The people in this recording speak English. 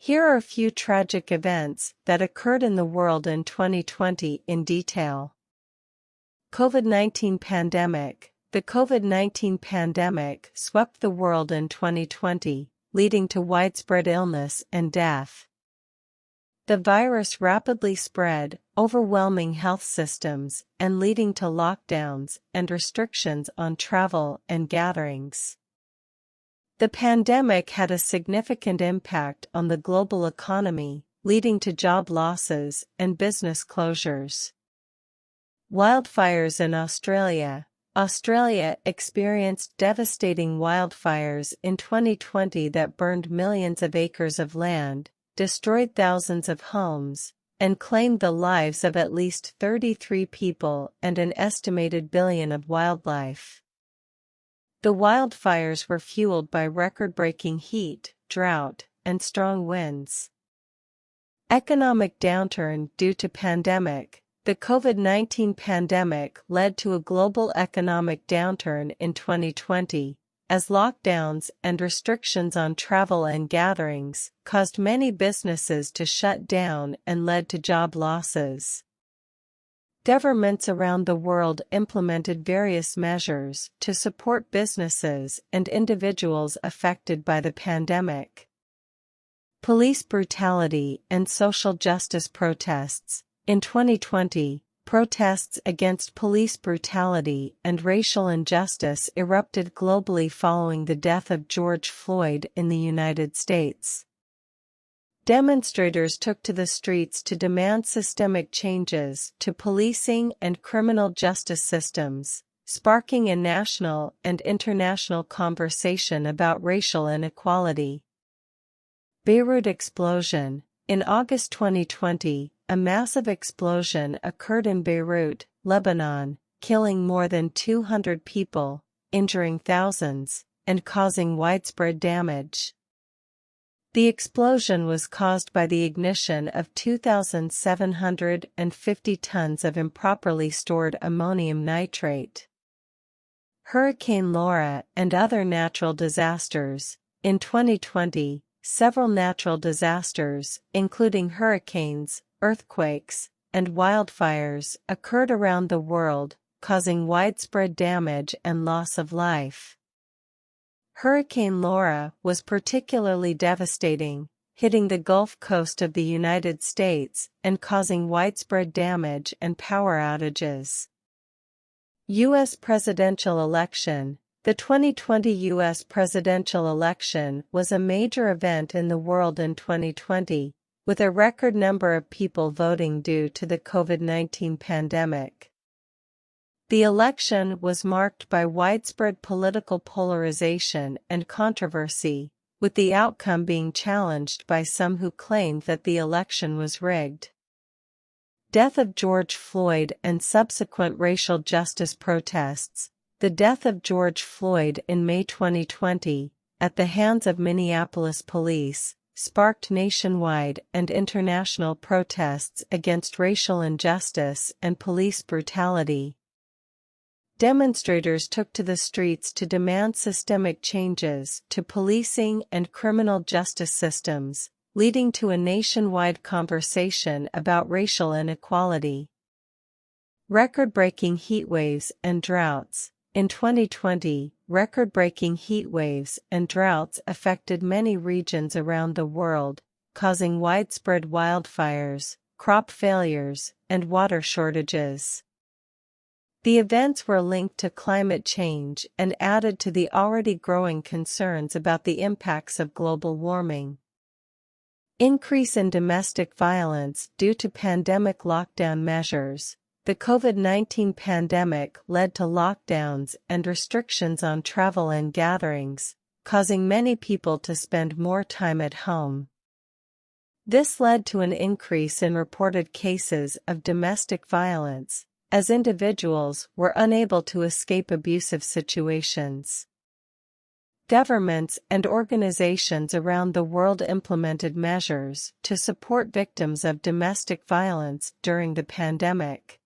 Here are a few tragic events that occurred in the world in 2020 in detail. COVID-19 pandemic. The COVID-19 pandemic swept the world in 2020, leading to widespread illness and death. The virus rapidly spread, overwhelming health systems and leading to lockdowns and restrictions on travel and gatherings. The pandemic had a significant impact on the global economy, leading to job losses and business closures. Wildfires in Australia. Australia experienced devastating wildfires in 2020 that burned millions of acres of land, destroyed thousands of homes, and claimed the lives of at least 33 people and an estimated billion of wildlife. The wildfires were fueled by record-breaking heat, drought, and strong winds. Economic downturn due to pandemic. The COVID-19 pandemic led to a global economic downturn in 2020, as lockdowns and restrictions on travel and gatherings caused many businesses to shut down and led to job losses. Governments around the world implemented various measures to support businesses and individuals affected by the pandemic. Police brutality and social justice protests. In 2020, protests against police brutality and racial injustice erupted globally following the death of George Floyd in the United States. Demonstrators took to the streets to demand systemic changes to policing and criminal justice systems, sparking a national and international conversation about racial inequality. Beirut explosion. In August 2020, a massive explosion occurred in Beirut, Lebanon, killing more than 200 people, injuring thousands, and causing widespread damage. The explosion was caused by the ignition of 2,750 tons of improperly stored ammonium nitrate. Hurricane Laura and other natural disasters. In 2020, several natural disasters, including hurricanes, earthquakes, and wildfires, occurred around the world, causing widespread damage and loss of life. Hurricane Laura was particularly devastating, hitting the Gulf Coast of the United States and causing widespread damage and power outages. U.S. presidential election. The 2020 U.S. presidential election was a major event in the world in 2020, with a record number of people voting due to the COVID-19 pandemic. The election was marked by widespread political polarization and controversy, with the outcome being challenged by some who claimed that the election was rigged. Death of George Floyd and subsequent racial justice protests. The death of George Floyd in May 2020, at the hands of Minneapolis police, sparked nationwide and international protests against racial injustice and police brutality. Demonstrators took to the streets to demand systemic changes to policing and criminal justice systems, leading to a nationwide conversation about racial inequality. Record-breaking heatwaves and droughts. In 2020, record-breaking heat waves and droughts affected many regions around the world, causing widespread wildfires, crop failures, and water shortages. The events were linked to climate change and added to the already growing concerns about the impacts of global warming. Increase in domestic violence due to pandemic lockdown measures. The COVID-19 pandemic led to lockdowns and restrictions on travel and gatherings, causing many people to spend more time at home. This led to an increase in reported cases of domestic violence, as individuals were unable to escape abusive situations. Governments and organizations around the world implemented measures to support victims of domestic violence during the pandemic.